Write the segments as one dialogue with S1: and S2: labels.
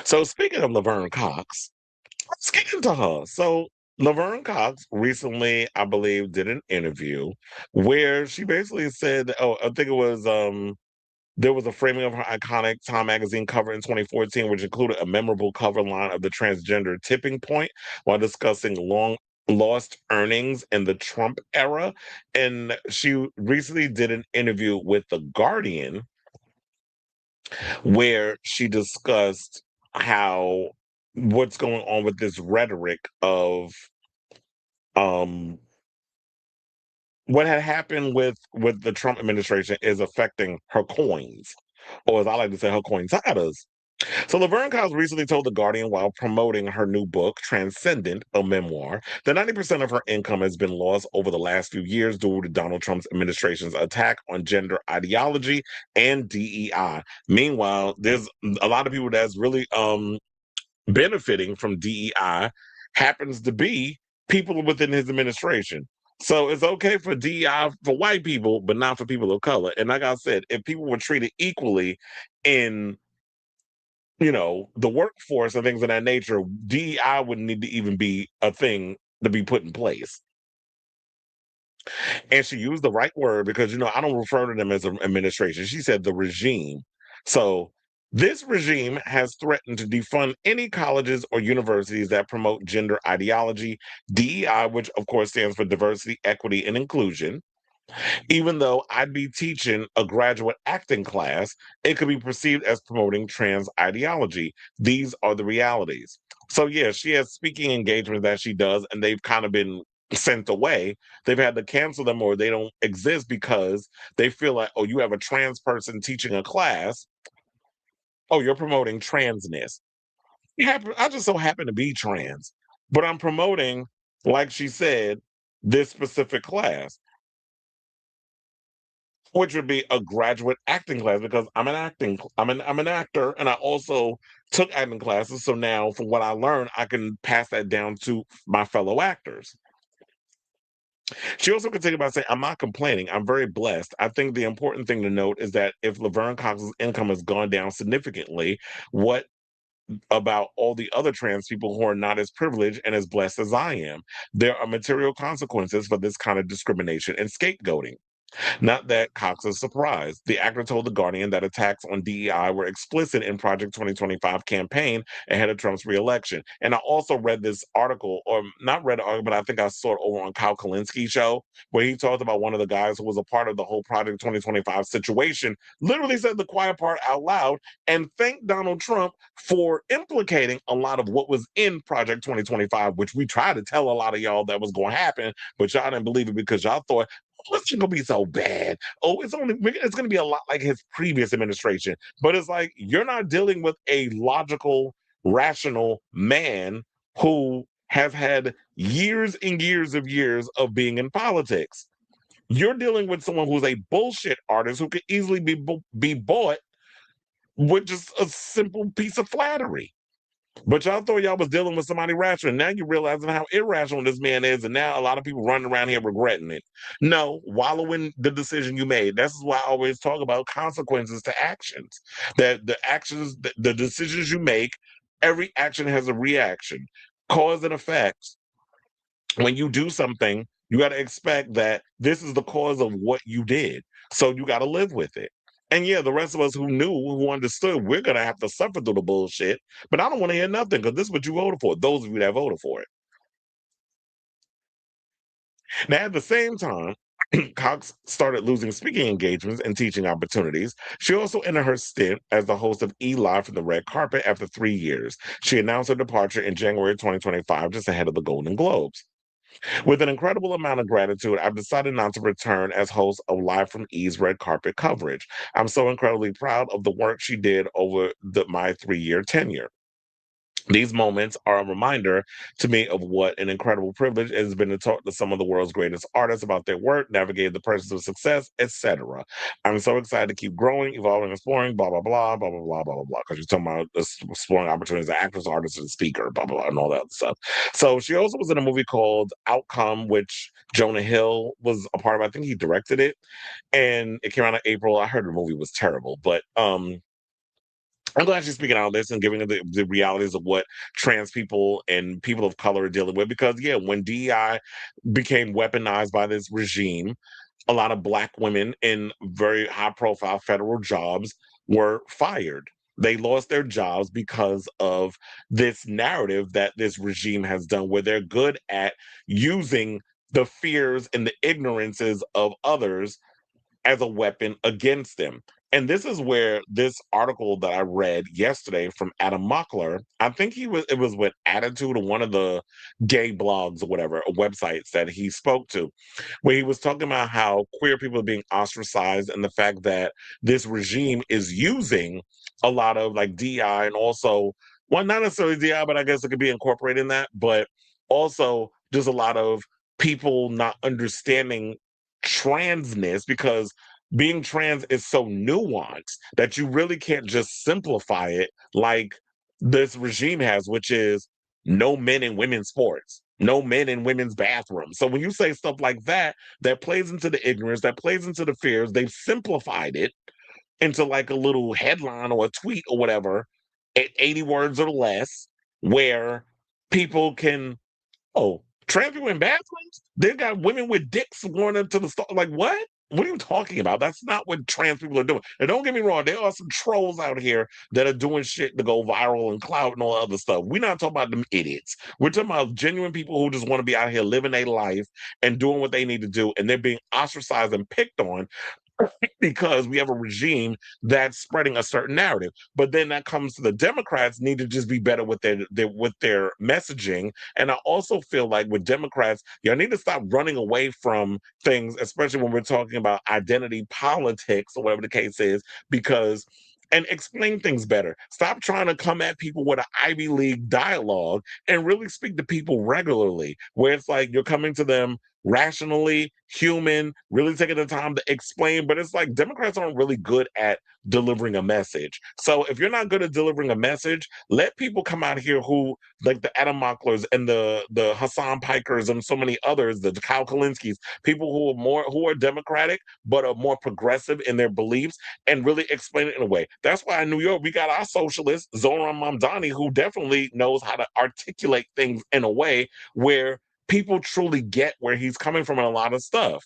S1: So speaking of Laverne Cox, let's get into her. So Laverne Cox recently, I believe, did an interview where she basically said, "Oh, I think it was there was a framing of her iconic Time magazine cover in 2014, which included a memorable cover line of the transgender tipping point while discussing long." Lost earnings in the Trump era. And she recently did an interview with The Guardian where she discussed how what's going on with this rhetoric of um what had happened with the Trump administration is affecting her coins, or as I like to say, her coinsidas. So Laverne Cox recently told The Guardian while promoting her new book, Transcendent, a memoir, that 90% of her income has been lost over the last few years due to Donald Trump's administration's attack on gender ideology and DEI. Meanwhile, there's a lot of people that's really benefiting from DEI happens to be people within his administration. So it's okay for DEI for white people, but not for people of color. And like I said, if people were treated equally in the workforce and things of that nature, DEI wouldn't need to even be a thing to be put in place. And she used the right word because, I don't refer to them as an administration. She said the regime. So this regime has threatened to defund any colleges or universities that promote gender ideology, DEI, which of course stands for diversity, equity, and inclusion. Even though I'd be teaching a graduate acting class, it could be perceived as promoting trans ideology. These are the realities. So, yeah, she has speaking engagements that she does, and they've kind of been sent away. They've had to cancel them or they don't exist because they feel like, oh, you have a trans person teaching a class. Oh, you're promoting transness. I just so happen to be trans, but I'm promoting, like she said, this specific class, which would be a graduate acting class because I'm an actor and I also took acting classes. So now from what I learned, I can pass that down to my fellow actors. She also continued by saying, I'm not complaining. I'm very blessed. I think the important thing to note is that if Laverne Cox's income has gone down significantly, what about all the other trans people who are not as privileged and as blessed as I am? There are material consequences for this kind of discrimination and scapegoating. Not that Cox is surprised. The actor told The Guardian that attacks on DEI were explicit in Project 2025 campaign ahead of Trump's reelection. And I also read this article, or not read the article, but I think I saw it over on Kyle Kalinske show, where he talked about one of the guys who was a part of the whole Project 2025 situation, literally said the quiet part out loud and thanked Donald Trump for implicating a lot of what was in Project 2025, which we tried to tell a lot of y'all that was going to happen, but y'all didn't believe it because y'all thought it's gonna be so bad. Oh, it's gonna be a lot like his previous administration. But it's like you're not dealing with a logical, rational man who have had years and years of being in politics. You're dealing with someone who's a bullshit artist who could easily be bought with just a simple piece of flattery. But y'all thought y'all was dealing with somebody rational. Now you're realizing how irrational this man is, and now a lot of people running around here regretting it. No, wallow in the decision you made. This is why I always talk about consequences to actions. That the actions, the decisions you make, every action has a reaction, cause and effect. When you do something, you got to expect that this is the cause of what you did. So you got to live with it. And yeah, the rest of us who knew, who understood, we're going to have to suffer through the bullshit. But I don't want to hear nothing because this is what you voted for. Those of you that voted for it. Now, at the same time, Cox started losing speaking engagements and teaching opportunities. She also ended her stint as the host of E Live from the Red Carpet after 3 years. She announced her departure in January 2025, just ahead of the Golden Globes. With an incredible amount of gratitude, I've decided not to return as host of Live from E's red carpet coverage. I'm so incredibly proud of the work she did over my 3 year tenure. These moments are a reminder to me of what an incredible privilege it has been to talk to some of the world's greatest artists about their work, navigate the process of success, etc. I'm so excited to keep growing, evolving, exploring, blah, blah, blah, blah, blah, blah, blah, blah, blah. Because you're talking about exploring opportunities as an actress, artist, and speaker, blah, blah, blah, and all that stuff. So she also was in a movie called Outcome, which Jonah Hill was a part of. I think he directed it. And it came out in April. I heard the movie was terrible, but I'm glad she's speaking out on this and giving the realities of what trans people and people of color are dealing with. Because yeah, when DEI became weaponized by this regime, a lot of black women in very high profile federal jobs were fired. They lost their jobs because of this narrative that this regime has done, where they're good at using the fears and the ignorances of others as a weapon against them. And this is where this article that I read yesterday from Adam Mockler, I think it was with Attitude or one of the gay blogs or whatever, websites that he spoke to, where he was talking about how queer people are being ostracized and the fact that this regime is using a lot of like DI and also, well, not necessarily DI, but I guess it could be incorporated in that, but also just a lot of people not understanding transness because being trans is so nuanced that you really can't just simplify it like this regime has, which is no men in women's sports, no men in women's bathrooms. So when you say stuff like that, that plays into the ignorance, that plays into the fears, they've simplified it into like a little headline or a tweet or whatever at 80 words or less, where people can, oh, trans people in bathrooms? They've got women with dicks going into the store. Like, what? What are you talking about? That's not what trans people are doing. And don't get me wrong, there are some trolls out here that are doing shit to go viral and clout and all other stuff. We're not talking about them idiots. We're talking about genuine people who just want to be out here living their life and doing what they need to do, and they're being ostracized and picked on because we have a regime that's spreading a certain narrative. But then that comes to the Democrats need to just be better with their messaging. And I also feel like with Democrats, y'all need to stop running away from things, especially when we're talking about identity politics or whatever the case is, because and explain things better. Stop trying to come at people with an Ivy League dialogue and really speak to people regularly, where it's like you're coming to them rationally, human, really taking the time to explain. But it's like Democrats aren't really good at delivering a message. So if you're not good at delivering a message, let people come out here who, like the Adam Mocklers and the Hassan Pikers and so many others, the Kyle Kalinskis, people who are Democratic but are more progressive in their beliefs and really explain it in a way. That's why in New York we got our socialist Zoran Mamdani, who definitely knows how to articulate things in a way where people truly get where he's coming from in a lot of stuff.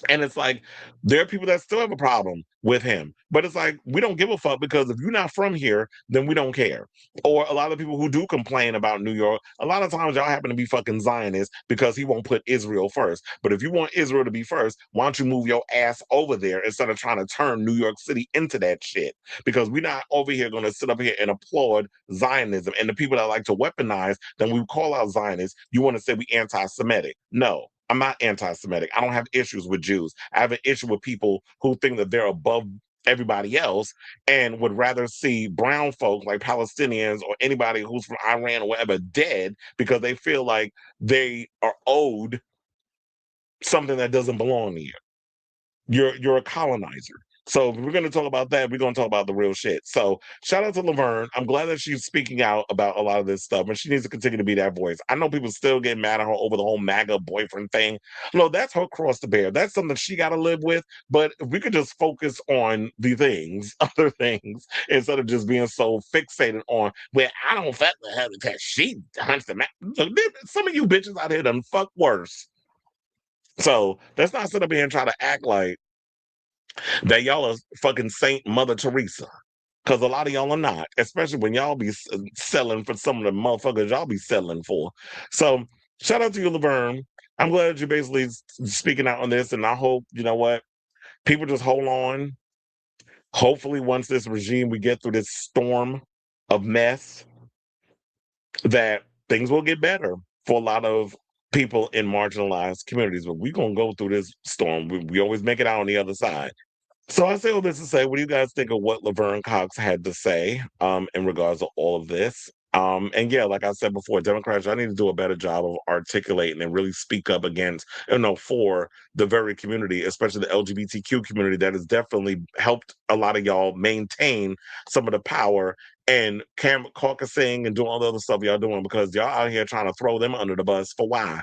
S1: And it's like there are people that still have a problem with him, but it's like we don't give a fuck because if you're not from here, then we don't care. Or a lot of people who do complain about New York, a lot of times y'all happen to be fucking Zionists because he won't put Israel first. But if you want Israel to be first, why don't you move your ass over there instead of trying to turn New York City into that shit? Because we're not over here going to sit up here and applaud Zionism. And the people that like to weaponize, then we call out Zionists, you want to say we anti-Semitic. No, I'm not anti-Semitic. I don't have issues with Jews. I have an issue with people who think that they're above everybody else and would rather see brown folk like Palestinians or anybody who's from Iran or whatever dead because they feel like they are owed something that doesn't belong to you. You're a colonizer. So if we're going to talk about that, we're going to talk about the real shit. So shout out to Laverne. I'm glad that she's speaking out about a lot of this stuff, and she needs to continue to be that voice. I know people still get mad at her over the whole MAGA boyfriend thing. No, that's her cross to bear. That's something she got to live with. But if we could just focus on the things, other things, instead of just being so fixated on, well, I don't fuck with her because she hunts the man. Some of you bitches out here done fuck worse. So let's not sit up here and try to act like that y'all are fucking Saint Mother Teresa. Because a lot of y'all are not, especially when y'all be selling for some of the motherfuckers y'all be selling for. So shout out to you, Laverne. I'm glad you're basically speaking out on this, and I hope, you know what, people just hold on. Hopefully, once this regime, we get through this storm of mess, that things will get better for a lot of people in marginalized communities. But we're going to go through this storm. We always make it out on the other side. So I say all this to say, what do you guys think of what Laverne Cox had to say in regards to all of this? And yeah, like I said before, Democrats, I need to do a better job of articulating and really speak up against, for the very community, especially the LGBTQ community that has definitely helped a lot of y'all maintain some of the power and caucusing and doing all the other stuff y'all doing because y'all out here trying to throw them under the bus for why?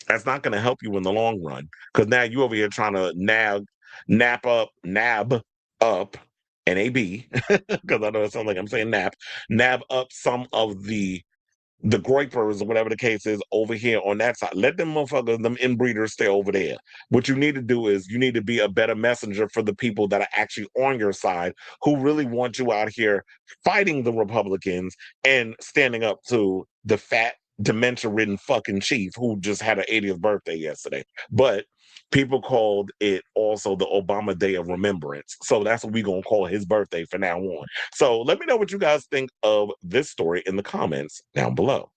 S1: That's not going to help you in the long run because now you over here trying to nab up NAB, because I know it sounds like I'm saying nab up some of the groypers or whatever the case is over here on that side. Let them motherfuckers, them inbreeders stay over there. What you need to do is you need to be a better messenger for the people that are actually on your side who really want you out here fighting the Republicans and standing up to the fat, dementia-ridden fucking chief who just had an 80th birthday yesterday. But people called it also the Obama Day of Remembrance. So that's what we're going to call his birthday from now on. So let me know what you guys think of this story in the comments down below.